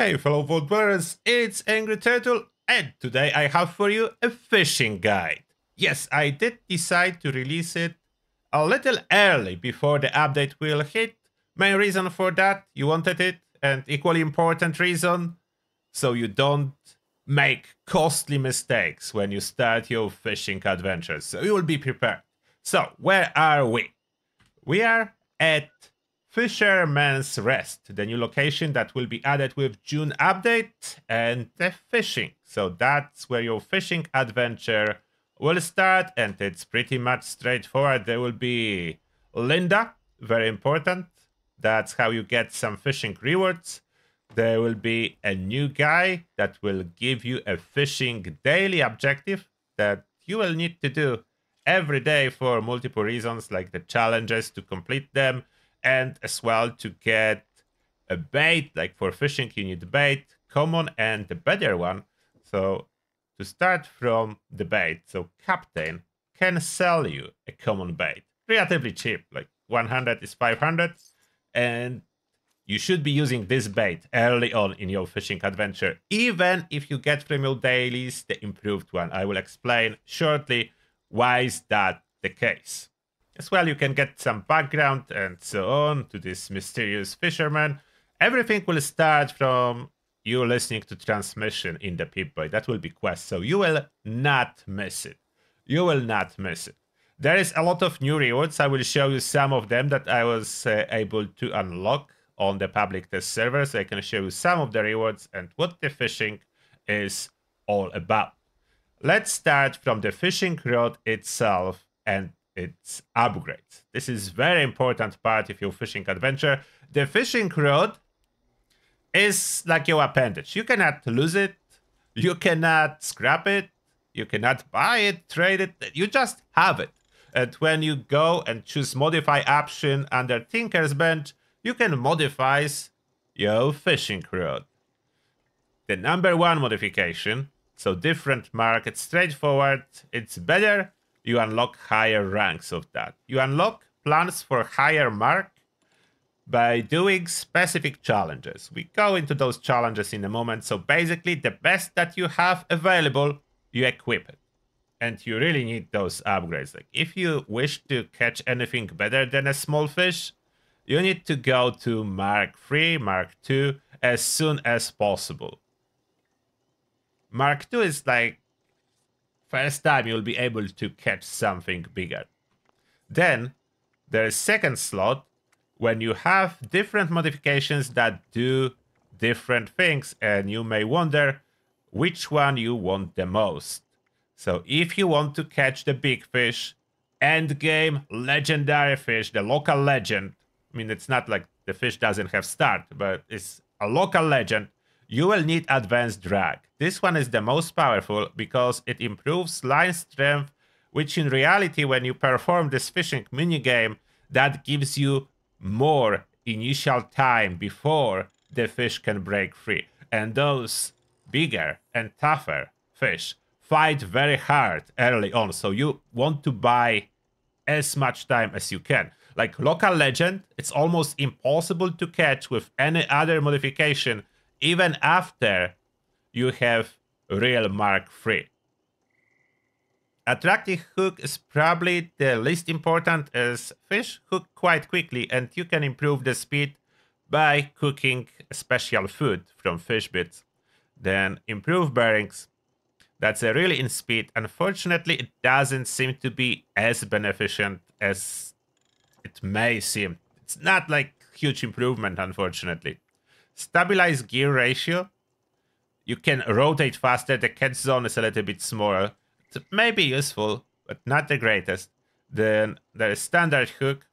Hey fellow world dwellers, it's Angry Turtle, and today I have for you a fishing guide. Yes, I did decide to release it a little early before the update will hit. Main reason for that, you wanted it, and equally important reason, so you don't make costly mistakes when you start your fishing adventures, so you will be prepared. So, where are we? We are at Fisherman's Rest, the new location that will be added with June update, and the fishing. So that's where your fishing adventure will start, and it's pretty much straightforward. There will be Linda, very important. That's how you get some fishing rewards. There will be a new guy that will give you a fishing daily objective that you will need to do every day for multiple reasons, like the challenges to complete them, and as well to get a bait. Like for fishing, you need bait, common, and the better one. So to start from the bait, so Captain can sell you a common bait relatively cheap, like 100 is 500, and you should be using this bait early on in your fishing adventure, even if you get from your dailies the improved one. I will explain shortly why is that the case. As well, you can get some background and so on to this mysterious fisherman. Everything will start from you listening to transmission in the Pip-Boy. That will be quest, so you will not miss it. You will not miss it. There is a lot of new rewards. I will show you some of them that I was able to unlock on the public test server, so I can show you some of the rewards and what the fishing is all about. Let's start from the fishing rod itself and its upgrades. This is very important part of your fishing adventure. The fishing rod is like your appendage. You cannot lose it, you cannot scrap it, you cannot buy it, trade it, you just have it. And when you go and choose modify option under Tinker's Bench, you can modify your fishing rod. The number one modification, so different mark, it's straightforward, it's better, you unlock higher ranks of that. You unlock plans for higher mark by doing specific challenges. We go into those challenges in a moment, so basically the best that you have available, you equip it. And you really need those upgrades. Like if you wish to catch anything better than a small fish, you need to go to Mark 3, Mark 2 as soon as possible. Mark 2 is like first time you'll be able to catch something bigger. Then there's second slot when you have different modifications that do different things, and you may wonder which one you want the most. So if you want to catch the big fish, end game legendary fish, the local legend, I mean, it's not like the fish doesn't have start, but it's a local legend, you will need advanced drag. This one is the most powerful because it improves line strength, which in reality, when you perform this fishing minigame, that gives you more initial time before the fish can break free. And those bigger and tougher fish fight very hard early on, so you want to buy as much time as you can. Like local legend, it's almost impossible to catch with any other modification, even after you have real Mark 3. Attractive hook is probably the least important, as fish hook quite quickly and you can improve the speed by cooking special food from fish bits. Then improve bearings. That's a really in speed. Unfortunately, it doesn't seem to be as beneficent as it may seem. It's not like huge improvement, unfortunately. Stabilize gear ratio. You can rotate faster. The catch zone is a little bit smaller. It may be useful, but not the greatest. Then there is standard hook.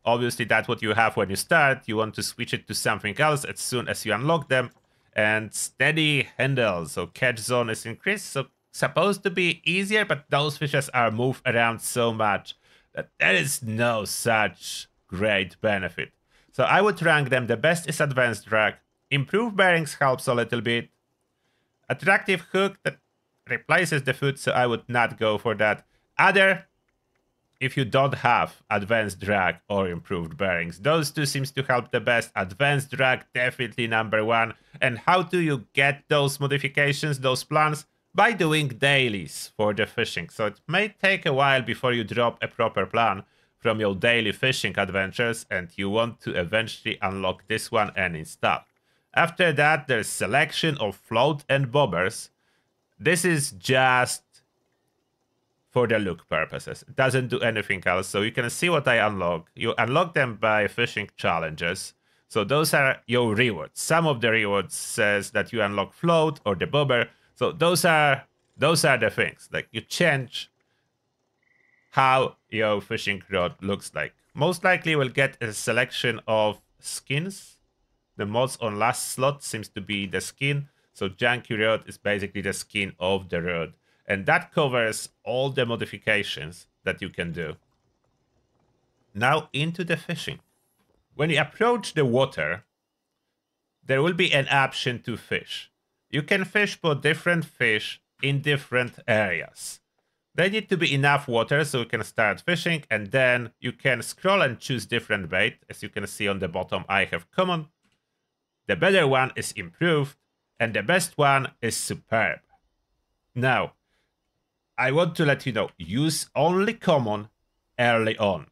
Obviously, that's what you have when you start. You want to switch it to something else as soon as you unlock them. And steady handle, so catch zone is increased, so supposed to be easier, but those fishes are moved around so much that there is no such great benefit. So I would rank them. The best is advanced drag. Improved bearings helps a little bit. Attractive hook that replaces the food, so I would not go for that. Other if you don't have advanced drag or improved bearings. Those two seems to help the best. Advanced drag definitely number one. And how do you get those modifications, those plans? By doing dailies for the fishing. So it may take a while before you drop a proper plan from your daily fishing adventures, and you want to eventually unlock this one and install. After that, there's selection of float and bobbers. This is just for the look purposes. It doesn't do anything else. So you can see what I unlock. You unlock them by fishing challenges. So those are your rewards. Some of the rewards says that you unlock float or the bobber. So those are the things. Like you change how your fishing rod looks like. Most likely you will get a selection of skins. The mods on last slot seems to be the skin. So Janky Rod is basically the skin of the rod. And that covers all the modifications that you can do. Now into the fishing. When you approach the water, there will be an option to fish. You can fish for different fish in different areas. There need to be enough water so you can start fishing, and then you can scroll and choose different bait. As you can see on the bottom, I have common. The better one is improved, and the best one is superb. Now, I want to let you know, use only common early on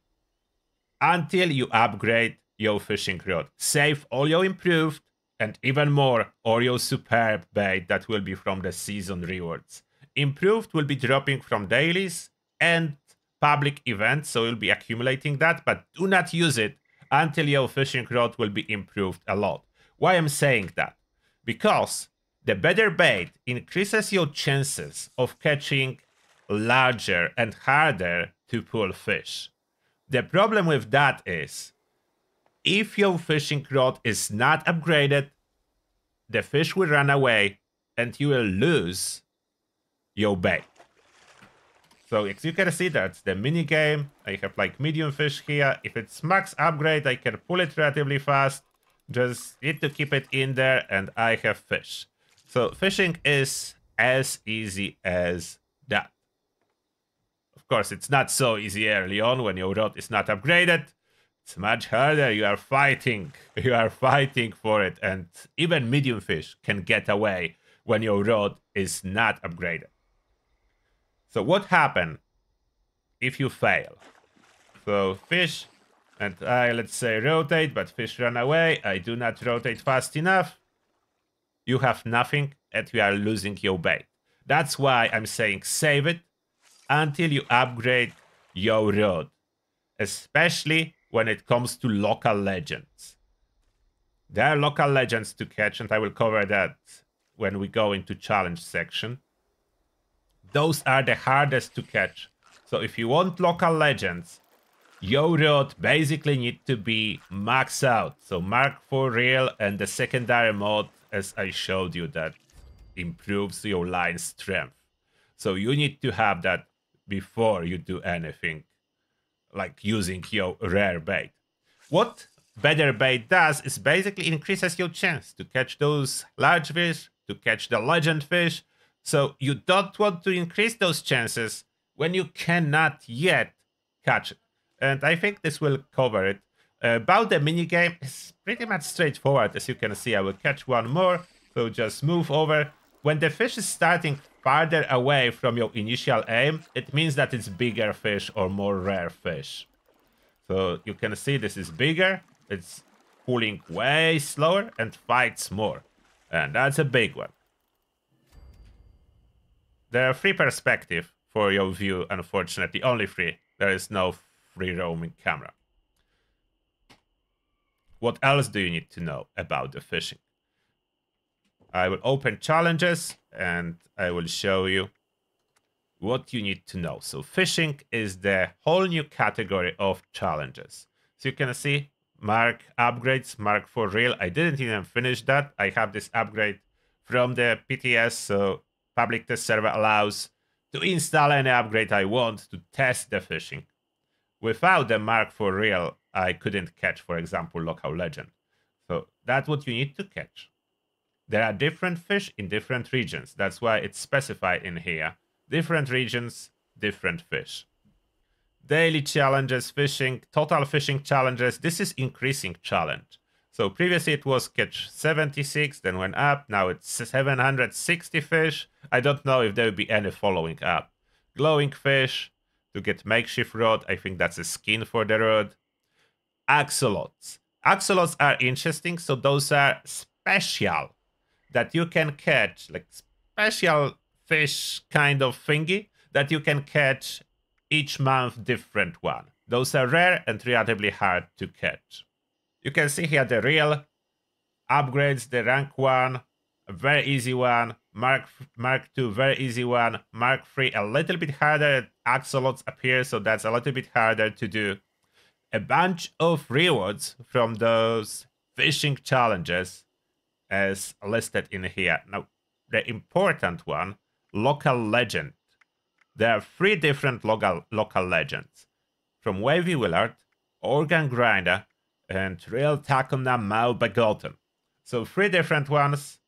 until you upgrade your fishing rod. Save all your improved and even more or your superb bait that will be from the season rewards. Improved will be dropping from dailies and public events, so you'll be accumulating that, but do not use it until your fishing rod will be improved a lot. Why I'm saying that? Because the better bait increases your chances of catching larger and harder to pull fish. The problem with that is, if your fishing rod is not upgraded, the fish will run away and you will lose your bait. So as you can see, that's the mini game. I have like medium fish here. If it's max upgrade, I can pull it relatively fast. Just need to keep it in there and I have fish. So fishing is as easy as that. Of course, it's not so easy early on when your rod is not upgraded. It's much harder. You are fighting. You are fighting for it. And even medium fish can get away when your rod is not upgraded. So what happens if you fail? So fish, and I, let's say, rotate, but fish run away. I do not rotate fast enough. You have nothing and you are losing your bait. That's why I'm saying save it until you upgrade your rod, especially when it comes to local legends. There are local legends to catch, and I will cover that when we go into challenge section. Those are the hardest to catch. So if you want local legends, your rod basically need to be maxed out. So Mark for real and the secondary mod, as I showed you, that improves your line strength. So you need to have that before you do anything, like using your rare bait. What better bait does is basically increases your chance to catch those large fish, to catch the legend fish. So you don't want to increase those chances when you cannot yet catch it. And I think this will cover it. About the minigame, it's pretty much straightforward. As you can see, I will catch one more. So just move over. When the fish is starting farther away from your initial aim, it means that it's bigger fish or more rare fish. So you can see this is bigger. It's pulling way slower and fights more. And that's a big one. There are 3 perspectives for your view, unfortunately. Only 3. There is no free roaming camera. What else do you need to know about the fishing? I will open challenges and I will show you what you need to know. So fishing is the whole new category of challenges. So you can see Mark upgrades, Mark for real. I didn't even finish that. I have this upgrade from the PTS, so public test server allows to install any upgrade I want to test the fishing. Without the Mark for real, I couldn't catch, for example, local legend. So that's what you need to catch. There are different fish in different regions. That's why it's specified in here. Different regions, different fish. daily challenges, fishing, total fishing challenges. This is increasing challenge. So previously it was catch 76, then went up. Now it's 760 fish. I don't know if there will be any following up. Glowing fish to get makeshift rod. I think that's a skin for the rod. Axolots. Axolots are interesting. So those are special that you can catch, like special fish kind of thingy that you can catch each month, different one. Those are rare and relatively hard to catch. You can see here the real upgrades, the rank 1, a very easy one, Mark 2, very easy one, Mark 3, a little bit harder, axolots appear, so that's a little bit harder to do. A bunch of rewards from those fishing challenges as listed in here. Now, the important one, local legend. There are 3 different local legends. From Wavy Willard, Organ Grinder, and Real Tacona Mau Begotten. So 3 different ones.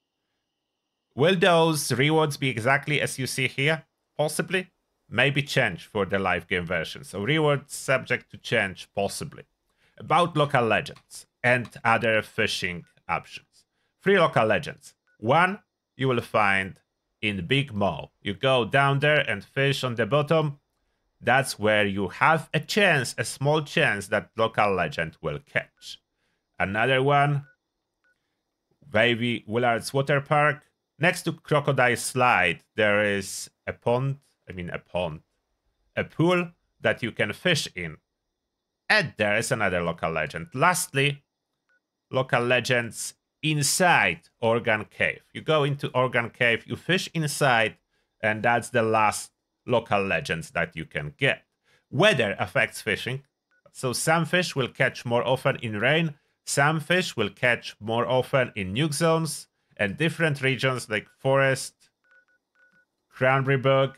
Will those rewards be exactly as you see here? Possibly. Maybe change for the live game version. So rewards subject to change, possibly. About local legends and other fishing options. 3 local legends. 1 you will find in Big Maw. You go down there and fish on the bottom. That's where you have a chance, a small chance that local legend will catch. Another one, Wavy Willard's Water Park. Next to Crocodile Slide, there is a pool that you can fish in. And there is another local legend. Lastly, local legends inside Organ Cave. You go into Organ Cave, you fish inside, and that's the last local legends that you can get. Weather affects fishing. So some fish will catch more often in rain, some fish will catch more often in nuke zones, and different regions like forest, cranberry bog,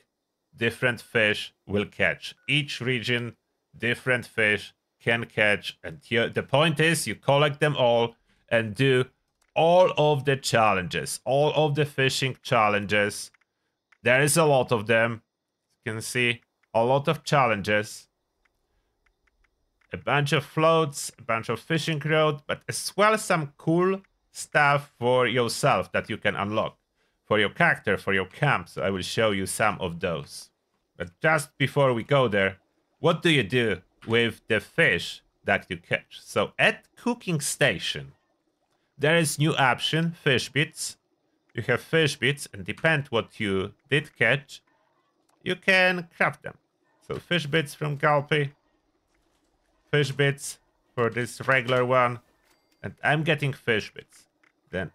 different fish will catch. Each region, different fish can catch, and the point is you collect them all and do all of the challenges, all of the fishing challenges. There is a lot of them. You can see a lot of challenges, a bunch of floats, a bunch of fishing road, but as well some cool stuff for yourself that you can unlock for your character, for your camp. So I will show you some of those. But just before we go there, what do you do with the fish that you catch? So at cooking station, there is new option, fish bits. You have fish bits, and depend what you did catch, you can craft them. So fish bits from Gulpy, fish bits for this regular one, and I'm getting fish bits. Then,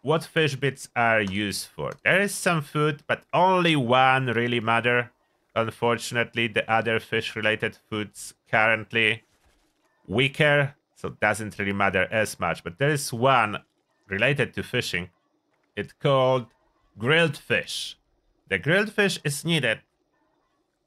what fish bits are used for? There is some food, but only one really matter. Unfortunately, the other fish-related foods currently weaker, so it doesn't really matter as much. But there is one related to fishing. It's called grilled fish. The grilled fish is needed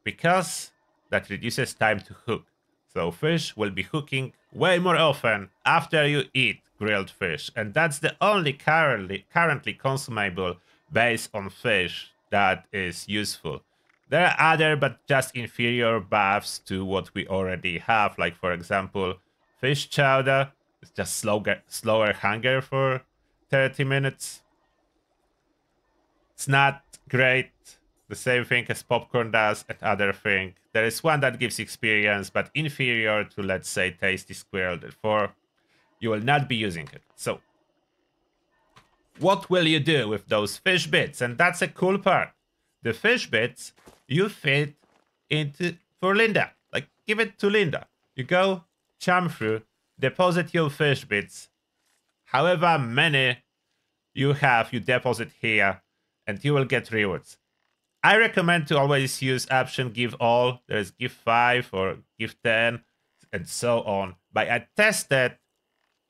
because that reduces time to cook. So fish will be cooking way more often after you eat grilled fish. And that's the only currently consumable based on fish that is useful. There are other but just inferior buffs to what we already have. Like for example, fish chowder. It's just slower hunger for 30 minutes. It's not great. The same thing as popcorn does and other thing. There is one that gives experience, but inferior to, let's say, Tasty Squirrel. Therefore, you will not be using it. So, what will you do with those fish bits? And that's a cool part. The fish bits, you fit into for Linda. Like, give it to Linda. You go, chum through, deposit your fish bits. However many you have, you deposit here, and you will get rewards. I recommend to always use option give all. There's give 5 or give 10 and so on. But I tested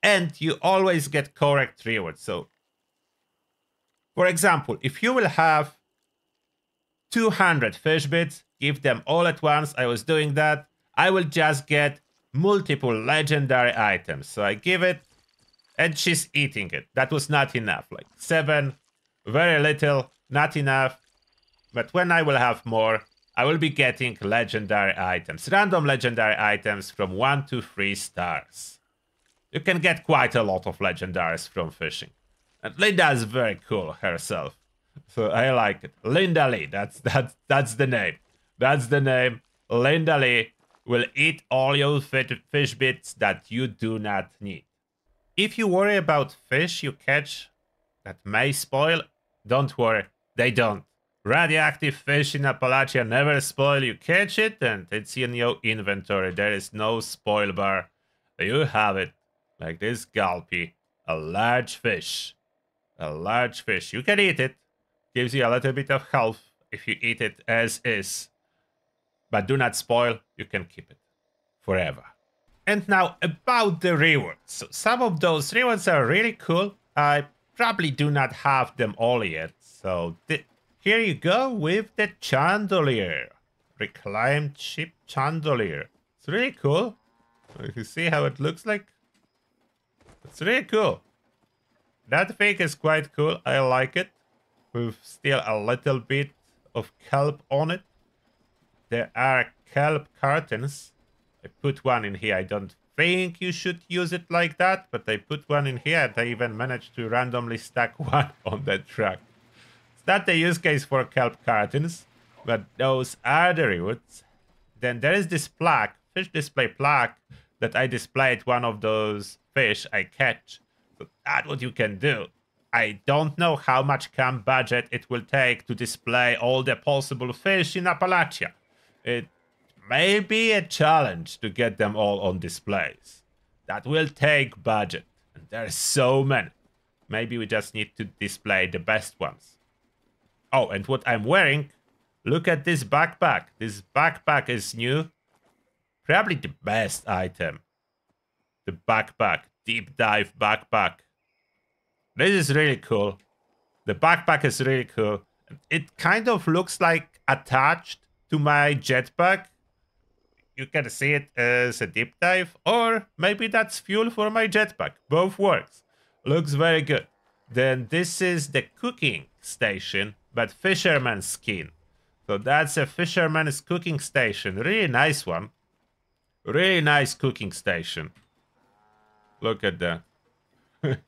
and you always get correct rewards. So, for example, if you will have 200 fish bits, give them all at once. I was doing that. I will just get multiple legendary items. So I give it and she's eating it. That was not enough. Like 7, very little, not enough. But when I will have more, I will be getting legendary items, random legendary items from 1 to 3 stars. You can get quite a lot of legendaries from fishing. And Linda is very cool herself. So I like it. Linda Lee, that's the name. That's the name. Linda Lee will eat all your fish bits that you do not need. If you worry about fish you catch that may spoil, don't worry, they don't. Radioactive fish in Appalachia never spoil. You catch it and it's in your inventory. There is no spoil bar. You have it. Like this gulpy. A large fish. A large fish. You can eat it. Gives you a little bit of health if you eat it as is. But do not spoil. You can keep it forever. And now about the rewards. So some of those rewards are really cool. I probably do not have them all yet. So here you go with the chandelier. Reclaimed ship chandelier. It's really cool. You see how it looks like? It's really cool. That thing is quite cool. I like it. With still a little bit of kelp on it. There are kelp curtains. I put one in here. I don't think you should use it like that, but I put one in here and I even managed to randomly stack one on that truck. It's not the use case for kelp curtains, but those are the rewards. Then there is this plaque, fish display plaque, that I displayed one of those fish I catch. So that's what you can do. I don't know how much camp budget it will take to display all the possible fish in Appalachia. It may be a challenge to get them all on displays. That will take budget, and there's so many. Maybe we just need to display the best ones. Oh, and what I'm wearing, look at this backpack. This backpack is new. Probably the best item. The backpack, deep dive backpack. This is really cool. The backpack is really cool. It kind of looks like attached to my jetpack. You can see it as a deep dive, or maybe that's fuel for my jetpack. Both works. Looks very good. Then this is the cooking station, but fisherman's skin. So that's a fisherman's cooking station. Really nice one. Really nice cooking station. Look at that.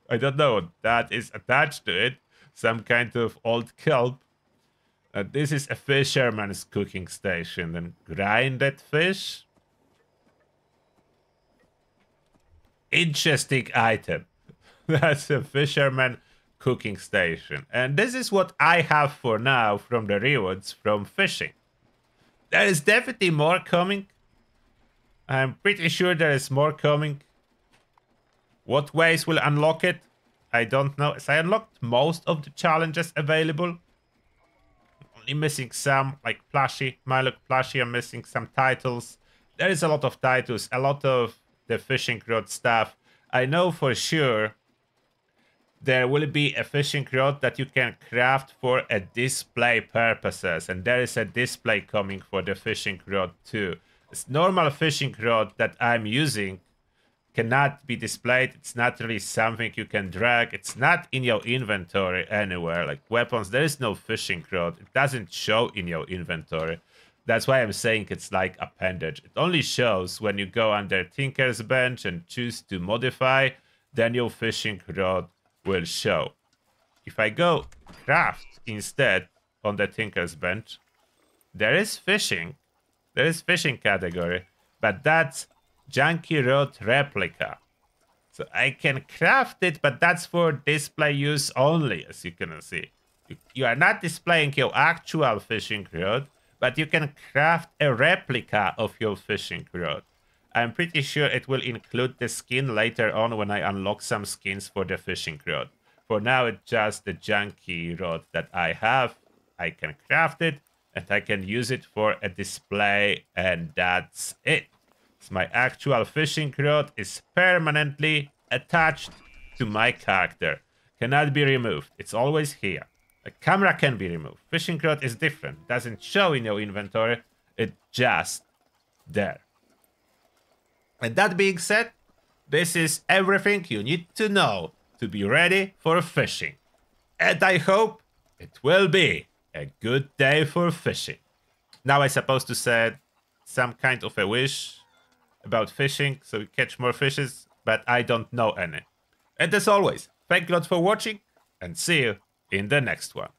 I don't know what that is attached to it. Some kind of old kelp. This is a fisherman's cooking station. Then grinded fish. Interesting item. That's a fisherman cooking station. And this is what I have for now from the rewards from fishing. There is definitely more coming. I'm pretty sure there is more coming. What ways will unlock it? I don't know. As I unlocked most of the challenges available. Only missing some, like Plushie, Milo Plushie. I'm missing some titles. There is a lot of titles, a lot of the fishing rod stuff. I know for sure there will be a fishing rod that you can craft for a display purposes. And there is a display coming for the fishing rod too. This normal fishing rod that I'm using cannot be displayed. It's not really something you can drag. It's not in your inventory anywhere. Like weapons, there is no fishing rod. It doesn't show in your inventory. That's why I'm saying it's like appendage. It only shows when you go under Tinker's Bench and choose to modify, then your fishing rod will show. If I go craft instead on the Tinker's Bench, there is fishing. There is fishing category, but that's Junky Rod replica. So I can craft it, but that's for display use only, as you can see. You are not displaying your actual fishing rod, but you can craft a replica of your fishing rod. I'm pretty sure it will include the skin later on when I unlock some skins for the fishing rod. For now, it's just the Junky Rod that I have. I can craft it, and I can use it for a display, and that's it. So my actual fishing rod is permanently attached to my character. Cannot be removed. It's always here. A camera can be removed. Fishing rod is different. Doesn't show in your inventory. It's just there. And that being said, this is everything you need to know to be ready for fishing. And I hope it will be a good day for fishing. Now I'm supposed to set some kind of a wish about fishing, so we catch more fishes, but I don't know any. And as always, thank you a lot for watching, and see you in the next one.